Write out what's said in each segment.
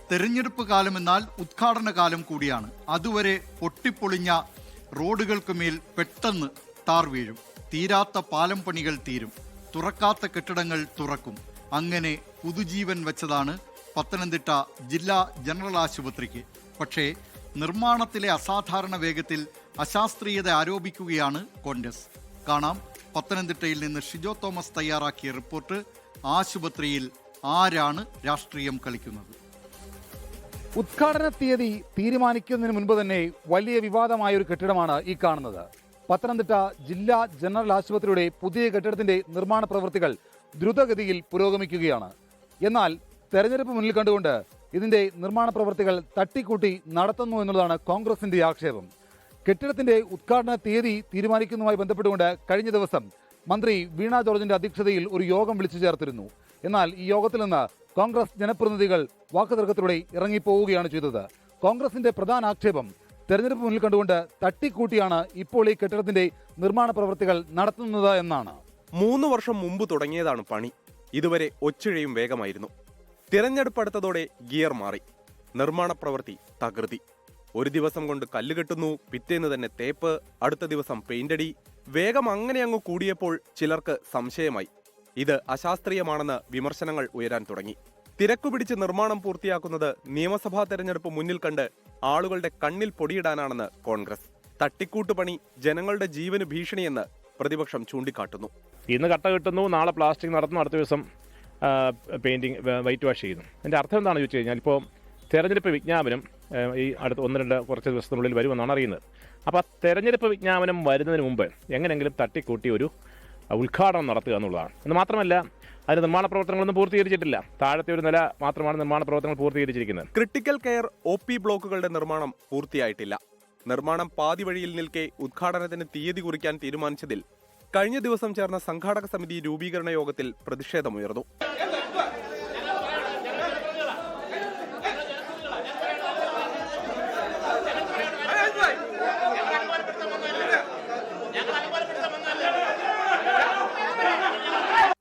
തെരഞ്ഞെടുപ്പ് കാലമെന്നാൽ ഉദ്ഘാടന കാലം കൂടിയാണ്. അതുവരെ പൊട്ടിപ്പൊളിഞ്ഞ റോഡുകൾക്കുമേൽ പെട്ടെന്ന് ടാർ വീഴും. തീരാത്ത പാലം പണികൾ തീരും. തുറക്കാത്ത കെട്ടിടങ്ങൾ തുറക്കും. അങ്ങനെ പുതുജീവൻ വെച്ചതാണ് പത്തനംതിട്ട ജില്ലാ ജനറൽ ആശുപത്രിക്ക്. പക്ഷേ നിർമ്മാണത്തിലെ അസാധാരണ വേഗത്തിൽ അശാസ്ത്രീയത ആരോപിക്കുകയാണ് കോൺഗ്രസ്. കാണാം പത്തനംതിട്ടയിൽ നിന്ന് ഷിജോ തോമസ് തയ്യാറാക്കിയ റിപ്പോർട്ട്. ആശുപത്രിയിൽ ആരാണ് രാഷ്ട്രീയം കളിക്കുന്നത്? ഉദ്ഘാടന തീയതി തീരുമാനിക്കുന്നതിന് മുൻപ് തന്നെ വലിയ വിവാദമായ ഒരു കെട്ടിടമാണ് ഈ കാണുന്നത്. പത്തനംതിട്ട ജില്ലാ ജനറൽ ആശുപത്രിയുടെ പുതിയ കെട്ടിടത്തിന്റെ നിർമ്മാണ പ്രവൃത്തികൾ ദ്രുതഗതിയിൽ പുരോഗമിക്കുകയാണ്. എന്നാൽ തെരഞ്ഞെടുപ്പ് മുന്നിൽ കണ്ടുകൊണ്ട് ഇതിന്റെ നിർമ്മാണ പ്രവൃത്തികൾ തട്ടിക്കൂട്ടി നടത്തുന്നു എന്നുള്ളതാണ് കോൺഗ്രസിന്റെ ആക്ഷേപം. കെട്ടിടത്തിന്റെ ഉദ്ഘാടന തീയതി തീരുമാനിക്കുന്നതുമായി ബന്ധപ്പെട്ടുകൊണ്ട് കഴിഞ്ഞ ദിവസം മന്ത്രി വീണ ജോർജിന്റെ അധ്യക്ഷതയിൽ ഒരു യോഗം വിളിച്ചു ചേർത്തിരുന്നു. എന്നാൽ ഈ യോഗത്തിൽ നിന്ന് കോൺഗ്രസ് ജനപ്രതിനിധികൾ വാക്കുതർക്കത്തിലൂടെ ഇറങ്ങിപ്പോവുകയാണ് ചെയ്തത്. കോൺഗ്രസിന്റെ പ്രധാന ആക്ഷേപം തെരഞ്ഞെടുപ്പ് മുന്നിൽ കണ്ടുകൊണ്ട് തട്ടിക്കൂട്ടിയാണ് ഇപ്പോൾ ഈ കെട്ടിടത്തിന്റെ നിർമ്മാണ പ്രവൃത്തികൾ നടത്തുന്നത് എന്നാണ്. 3 വർഷം മുമ്പ് തുടങ്ങിയതാണ് പണി. ഇതുവരെ ഒച്ചിഴയും വേഗമായിരുന്നു. തിരഞ്ഞെടുപ്പ് അടുത്തതോടെ ഗിയർ മാറി. നിർമ്മാണ പ്രവൃത്തി തകൃതി. ഒരു ദിവസം കൊണ്ട് കല്ല് കെട്ടുന്നു, പിറ്റേന്ന് തന്നെ തേപ്പ്, അടുത്ത ദിവസം പെയിന്റടി. വേഗം അങ്ങനെ അങ്ങ് കൂടിയപ്പോൾ ചിലർക്ക് സംശയമായി. ഇത് അശാസ്ത്രീയമാണെന്ന് വിമർശനങ്ങൾ ഉയരാൻ തുടങ്ങി. തിരക്കുപിടിച്ച് നിർമ്മാണം പൂർത്തിയാക്കുന്നത് നിയമസഭാ തെരഞ്ഞെടുപ്പ് മുന്നിൽ കണ്ട് ആളുകളുടെ കണ്ണിൽ പൊടിയിടാനാണെന്ന് കോൺഗ്രസ്. തട്ടിക്കൂട്ടുപണി ജനങ്ങളുടെ ജീവന് ഭീഷണിയെന്ന് പ്രതിപക്ഷം ചൂണ്ടിക്കാട്ടുന്നു. ഇന്ന് കട്ട കിട്ടുന്നു, നാളെ പ്ലാസ്റ്റിക് നടത്തുന്നു, അടുത്ത ദിവസം പെയിന്റിങ് വൈറ്റ് വാഷ് ചെയ്യുന്നു. അതിൻ്റെ അർത്ഥം എന്താണെന്ന് ചോദിച്ചു കഴിഞ്ഞാൽ ഇപ്പോൾ തെരഞ്ഞെടുപ്പ് വിജ്ഞാപനം ഈ അടുത്ത 1-2 കുറച്ച് ദിവസത്തിനുള്ളിൽ വരുമെന്നാണ് അറിയുന്നത്. അപ്പോൾ ആ തെരഞ്ഞെടുപ്പ് വിജ്ഞാപനം വരുന്നതിന് മുമ്പ് എങ്ങനെയെങ്കിലും തട്ടിക്കൂട്ടി ഒരു ഉദ്ഘാടനം നടത്തുക എന്നുള്ളതാണ്. എന്ന് മാത്രമല്ല, അതിന് നിർമ്മാണ പ്രവർത്തനങ്ങളൊന്നും പൂർത്തീകരിച്ചിട്ടില്ല. താഴത്തെ ഒരു നില മാത്രമാണ് നിർമ്മാണ പ്രവർത്തനങ്ങൾ പൂർത്തീകരിച്ചിരിക്കുന്നത്. ക്രിട്ടിക്കൽ കെയർ OP ബ്ലോക്കുകളുടെ നിർമ്മാണം പൂർത്തിയായിട്ടില്ല. നിർമ്മാണം പാതി വഴിയിൽ നിൽക്കെ ഉദ്ഘാടനത്തിന് തീയതി കുറിക്കാൻ തീരുമാനിച്ചതിൽ കഴിഞ്ഞ ദിവസം ചേർന്ന സംഘാടക സമിതി രൂപീകരണ യോഗത്തിൽ പ്രതിഷേധമുയർന്നു.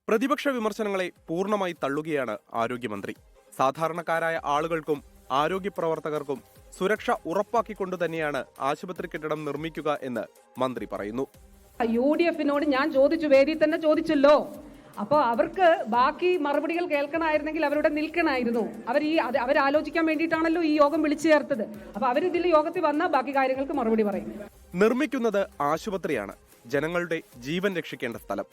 പ്രതിപക്ഷ വിമർശനങ്ങളെ പൂർണ്ണമായി തള്ളുകയാണ് ആരോഗ്യമന്ത്രി. സാധാരണക്കാരായ ആളുകൾക്കും ആരോഗ്യ പ്രവർത്തകർക്കും സുരക്ഷ ഉറപ്പാക്കിക്കൊണ്ടു തന്നെയാണ് ആശുപത്രി കെട്ടിടം നിർമ്മിക്കുക എന്ന് മന്ത്രി പറയുന്നു. UDF-നോട് ഞാൻ ചോദിച്ചു, വേദി തന്നെ ചോദിച്ചല്ലോ. അപ്പോൾ അവർക്ക് ബാക്കി മറുപടികൾ കേൾക്കണമായിരുന്നെങ്കിൽ അവരുടെ നിൽക്കണമായിരുന്നു. അവരാലോചിക്കാൻ വേണ്ടിയിട്ടാണല്ലോ ഈ യോഗം വിളിച്ചു ചേർത്തത്. അപ്പോൾ അവരിതിൽ യോഗത്തിൽ വന്നാൽ ബാക്കി കാര്യങ്ങൾക്ക് മറുപടി പറയും. നിർമ്മിക്കുന്നത് ആശുപത്രിയാണ്, ജനങ്ങളുടെ ജീവൻ രക്ഷിക്കേണ്ട സ്ഥലം.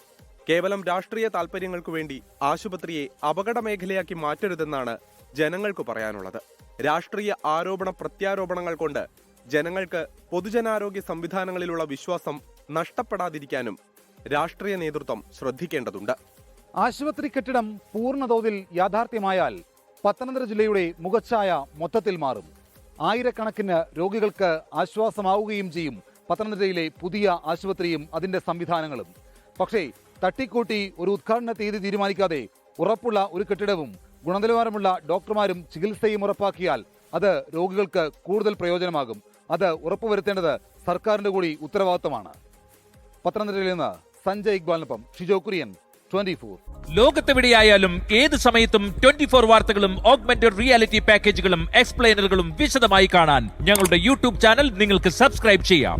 കേവലം രാഷ്ട്രീയ താൽപര്യങ്ങൾക്കു വേണ്ടി ആശുപത്രിയെ അപകട മേഖലയാക്കി മാറ്റരുതെന്നാണ് ജനങ്ങൾക്ക് പറയാനുള്ളത്. രാഷ്ട്രീയ ആരോപണ പ്രത്യാരോപണങ്ങൾ കൊണ്ട് ജനങ്ങൾക്ക് പൊതുജനാരോഗ്യ സംവിധാനങ്ങളിലുള്ള വിശ്വാസം നഷ്ടപ്പെടാതിരിക്കാനും രാഷ്ട്രീയ നേതൃത്വം ശ്രദ്ധിക്കേണ്ടതുണ്ട്. ആശുപത്രി കെട്ടിടം പൂർണ്ണതോതിൽ യാഥാർത്ഥ്യമായാൽ പത്തനംതിട്ട ജില്ലയുടെ മുഖച്ഛായ മൊത്തത്തിൽ മാറും. ആയിരക്കണക്കിന് രോഗികൾക്ക് ആശ്വാസമാവുകയും ചെയ്യും പത്തനംതിട്ടയിലെ പുതിയ ആശുപത്രിയും അതിന്റെ സംവിധാനങ്ങളും. പക്ഷേ തട്ടിക്കൂട്ടി ഒരു ഉദ്ഘാടന തീയതി തീരുമാനിക്കാതെ ഉറപ്പുള്ള ഒരു കെട്ടിടവും ഗുണനിലവാരമുള്ള ഡോക്ടർമാരും ചികിത്സയും ഉറപ്പാക്കിയാൽ അത് രോഗികൾക്ക് കൂടുതൽ പ്രയോജനമാകും. അത് ഉറപ്പുവരുത്തേണ്ടത് സർക്കാരിന്റെ കൂടി ഉത്തരവാദിത്തമാണ്. പത്തനംതിട്ടയിൽ നിന്ന് സഞ്ജയ് ഇക്ബാലിനൊപ്പം ഷിജോ കുര്യൻ, 24. ലോകത്തെവിടെയായാലും ഏത് സമയത്തും 24 വാർത്തകളും ഓഗ്മെന്റഡ് റിയാലിറ്റി പാക്കേജുകളും എക്സ്പ്ലെയിനറുകളും വിശദമായി കാണാൻ ഞങ്ങളുടെ YouTube ചാനൽ നിങ്ങൾക്ക് സബ്സ്ക്രൈബ് ചെയ്യാം.